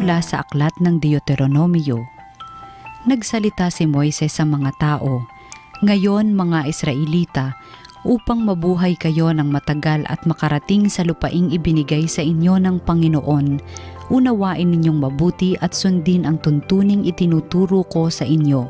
Mula sa aklat ng Deuteronomio. Nagsalita si Moises sa mga tao, "Ngayon mga Israelita, upang mabuhay kayo ng matagal at makarating sa lupaing ibinigay sa inyo ng Panginoon, unawain ninyong mabuti at sundin ang tuntuning itinuturo ko sa inyo.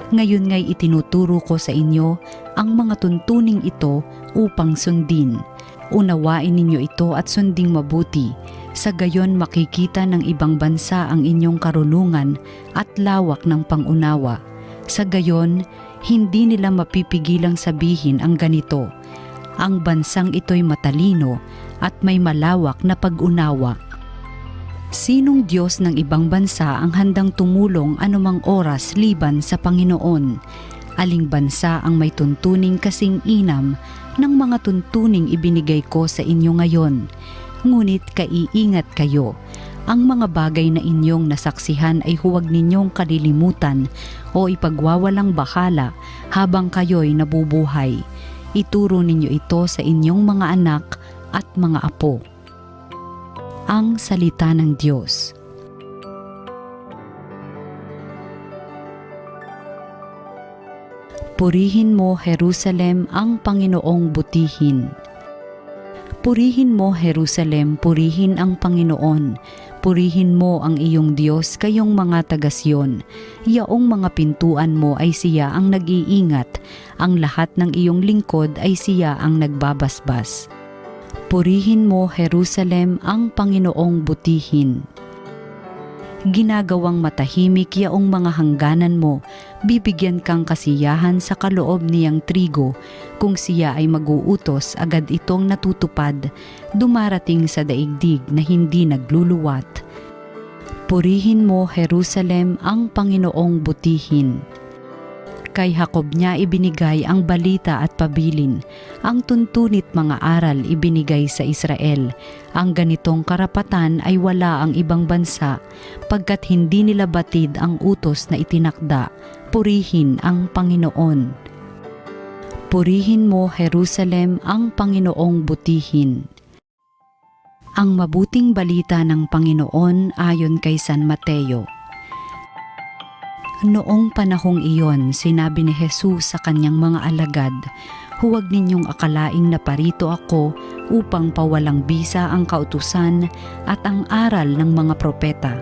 Ngayon nga'y itinuturo ko sa inyo ang mga tuntuning ito upang sundin. Unawain ninyo ito at sunding mabuti. Sa gayon makikita ng ibang bansa ang inyong karunungan at lawak ng pangunawa. Sa gayon, hindi nila mapipigilang sabihin ang ganito, 'Ang bansang ito'y matalino at may malawak na pag-unawa.' Sinong Diyos ng ibang bansa ang handang tumulong anumang oras liban sa Panginoon? Aling bansa ang may tuntuning kasing inam ng mga tuntuning ibinigay ko sa inyo ngayon? Ngunit kaiingat kayo. Ang mga bagay na inyong nasaksihan ay huwag ninyong kalilimutan o ipagwawalang bahala habang kayo'y nabubuhay. Ituro ninyo ito sa inyong mga anak at mga apo." Ang salita ng Diyos. Purihin mo, Jerusalem, ang Panginoong butihin. Purihin mo, Jerusalem, purihin ang Panginoon. Purihin mo ang iyong Diyos, kayong mga taga-Siyon. Yaong mga pintuan mo ay siya ang nag-iingat. Ang lahat ng iyong lingkod ay siya ang nagbabasbas. Purihin mo, Jerusalem, ang Panginoong butihin. Ginagawang matahimik yaong mga hangganan mo, bibigyan kang kasiyahan sa kaloob niyang trigo. Kung siya ay mag-uutos, agad itong natutupad, dumarating sa daigdig na hindi nagluluwat. Purihin mo, Jerusalem, ang Panginoong butihin. Kay Jacob niya ibinigay ang balita at pabilin, ang tuntunit mga aral ibinigay sa Israel. Ang ganitong karapatan ay wala ang ibang bansa, pagkat hindi nila batid ang utos na itinakda. Purihin ang Panginoon. Purihin mo, Jerusalem, ang Panginoong butihin. Ang mabuting balita ng Panginoon ayon kay San Mateo. Noong panahong iyon, sinabi ni Jesus sa kanyang mga alagad, "Huwag ninyong akalaing naparito ako upang pawalang bisa ang kautusan at ang aral ng mga propeta.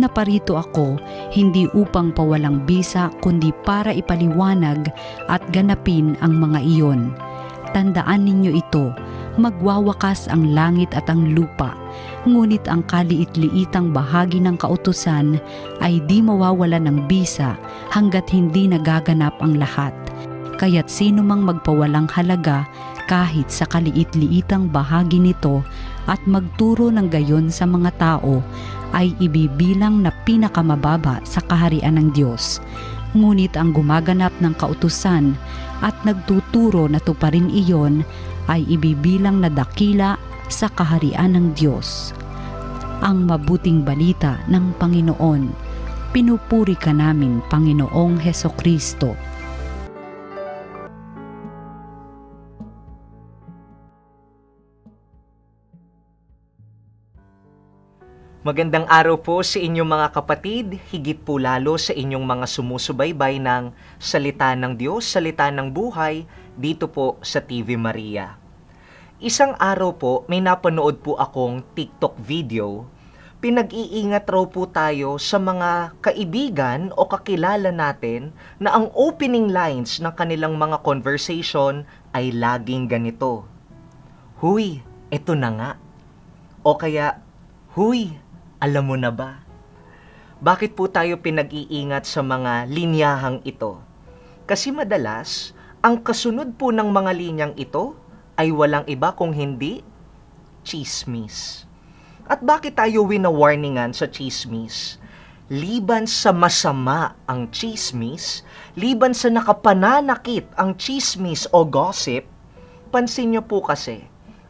Naparito ako hindi upang pawalang bisa kundi para ipaliwanag at ganapin ang mga iyon. Tandaan ninyo ito, magwawakas ang langit at ang lupa, ngunit ang kaliit-liitang bahagi ng kautusan ay di mawawala ng bisa hanggat hindi nagaganap ang lahat. Kaya't sino mang magpawalang halaga kahit sa kaliit-liitang bahagi nito at magturo ng gayon sa mga tao ay ibibilang na pinakamababa sa kaharian ng Diyos. Ngunit ang gumaganap ng kautusan at nagtuturo na tuparin iyon ay ibibilang na dakila sa kaharian ng Diyos." Ang mabuting balita ng Panginoon. Pinupuri ka namin, Panginoong Hesukristo. Magandang araw po sa inyong mga kapatid, higit po lalo sa inyong mga sumusubaybay ng Salita ng Diyos, Salita ng Buhay, dito po sa TV Maria. Isang araw po, may napanood po akong TikTok video. Pinag-iingat raw po tayo sa mga kaibigan o kakilala natin na ang opening lines ng kanilang mga conversation ay laging ganito, "Huy, eto na nga." O kaya, "Huy, alam mo na ba?" Bakit po tayo pinag-iingat sa mga linyahang ito? Kasi madalas, ang kasunod po ng mga linyang ito ay walang iba kung hindi tsismis. At bakit tayo wina-warningan sa tsismis? Liban sa masama ang tsismis, liban sa nakapananakit ang tsismis o gossip, pansin niyo po kasi,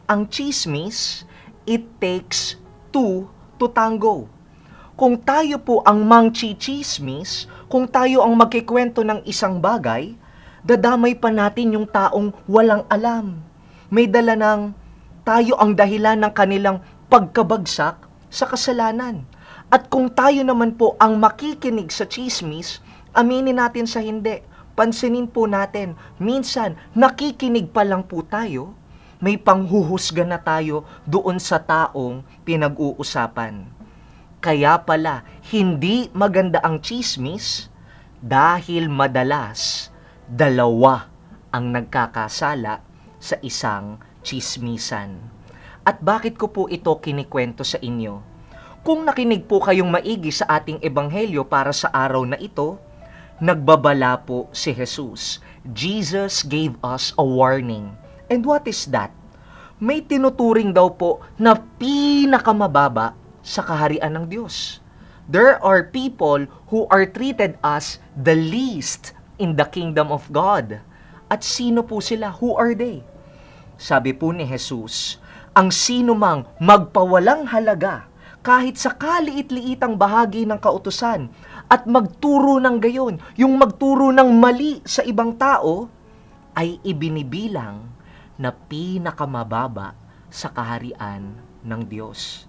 ang tsismis, it takes two to tango. Kung tayo po ang mangchichismis, kung tayo ang magkikwento ng isang bagay, dadamay pa natin yung taong walang alam. May dala ng tayo ang dahilan ng kanilang pagkabagsak sa kasalanan. At kung tayo naman po ang makikinig sa chismis, aminin natin sa hindi. Pansinin po natin, minsan nakikinig pa lang po tayo, may panghuhusga na tayo doon sa taong pinag-uusapan. Kaya pala, hindi maganda ang chismis dahil madalas dalawa ang nagkakasala sa isang chismisan. At bakit ko po ito kinikwento sa inyo? Kung nakinig po kayong maigi sa ating ebanghelyo para sa araw na ito, nagbabala po si Jesus. Jesus gave us a warning. And what is that? May tinuturing daw po na pinakamababa sa kaharian ng Diyos. There are people who are treated as the least in the kingdom of God. At sino po sila? Who are they? Sabi po ni Jesus, ang sino mang magpawalang halaga kahit sa kaliit-liitang bahagi ng kautusan at magturo ng gayon, yung magturo ng mali sa ibang tao, ay ibinibilang na pinakamababa sa kaharian ng Diyos.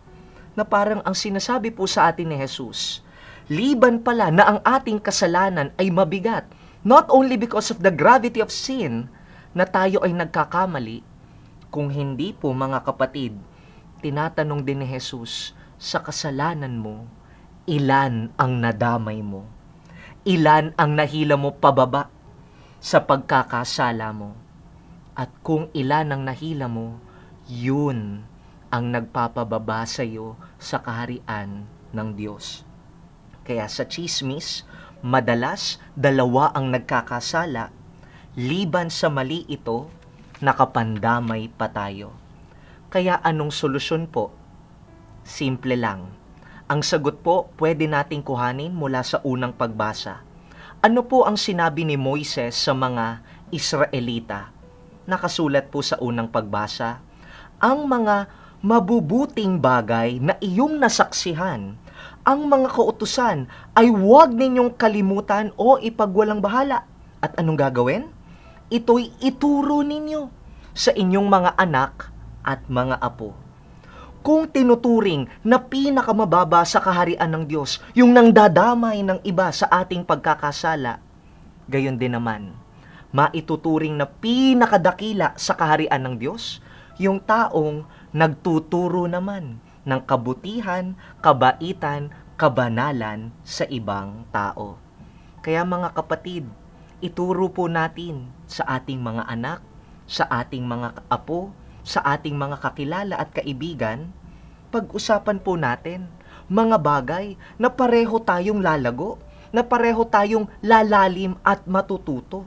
Na parang ang sinasabi po sa atin ni Jesus, liban pala na ang ating kasalanan ay mabigat, not only because of the gravity of sin na tayo ay nagkakamali, kung hindi po mga kapatid, tinatanong din ni Jesus, sa kasalanan mo, ilan ang nadamay mo? Ilan ang nahila mo pababa sa pagkakasala mo? At kung ilan ang nahila mo, yun ang nagpapababa sa iyo sa kaharian ng Diyos. Kaya sa chismis, madalas dalawa ang nagkakasala, liban sa mali ito, nakapandamay pa tayo. Kaya anong solusyon po? Simple lang. Ang sagot po, pwede nating kuhanin mula sa unang pagbasa. Ano po ang sinabi ni Moises sa mga Israelita? Nakasulat po sa unang pagbasa, ang mga mabubuting bagay na iyong nasaksihan, ang mga kautusan ay huwag ninyong kalimutan o ipagwalang bahala. At anong gagawin? Ito'y ituro ninyo sa inyong mga anak at mga apo. Kung tinuturing na pinakamababa sa kaharian ng Diyos, yung nangdadamay ng iba sa ating pagkakasala, gayon din naman, maituturing na pinakadakila sa kaharian ng Diyos, yung taong nagtuturo naman ng kabutihan, kabaitan, kabanalan sa ibang tao. Kaya mga kapatid, ituro po natin sa ating mga anak, sa ating mga apo, sa ating mga kakilala at kaibigan, pag-usapan po natin mga bagay na pareho tayong lalago, na pareho tayong lalalim at matututo.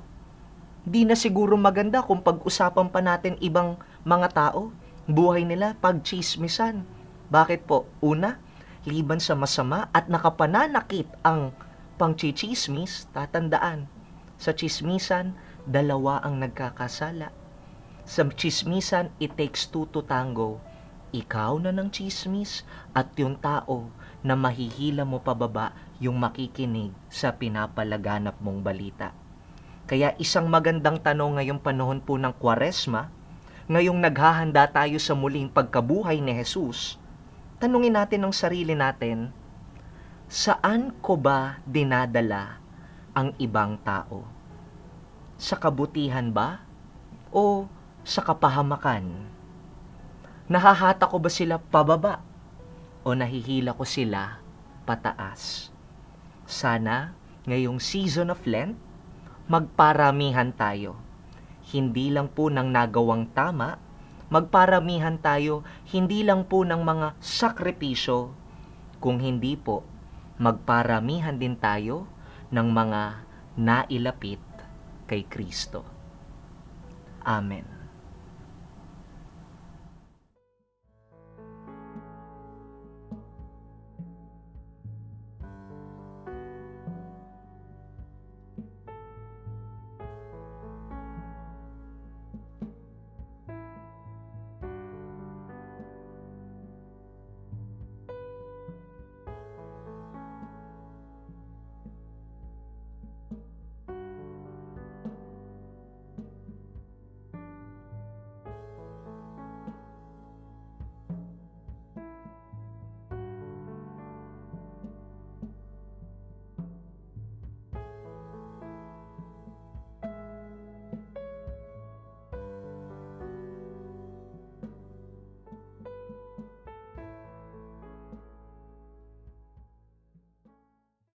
Di na siguro maganda kung pag-usapan pa natin ibang mga tao, buhay nila pagchismisan. Bakit po? Una, liban sa masama at nakapananakit ang pangchichismis, tatandaan, sa chismisan, dalawa ang nagkakasala. Sa chismisan, it takes two to tango. Ikaw na ng chismis at yung tao na mahihila mo pababa yung makikinig sa pinapalaganap mong balita. Kaya isang magandang tanong ngayong panahon po ng Kwaresma, ngayong naghahanda tayo sa muling pagkabuhay ni Jesus, tanungin natin ang sarili natin, saan ko ba dinadala ang ibang tao? Sa kabutihan ba? O sa kapahamakan? Nahahata ko ba sila pababa? O nahihila ko sila pataas? Sana ngayong season of Lent, magparamihan tayo. Hindi lang po ng nagawang tama, magparamihan tayo hindi lang po ng mga sakripisyo, kung hindi po, magparamihan din tayo ng mga nailapit kay Kristo. Amen.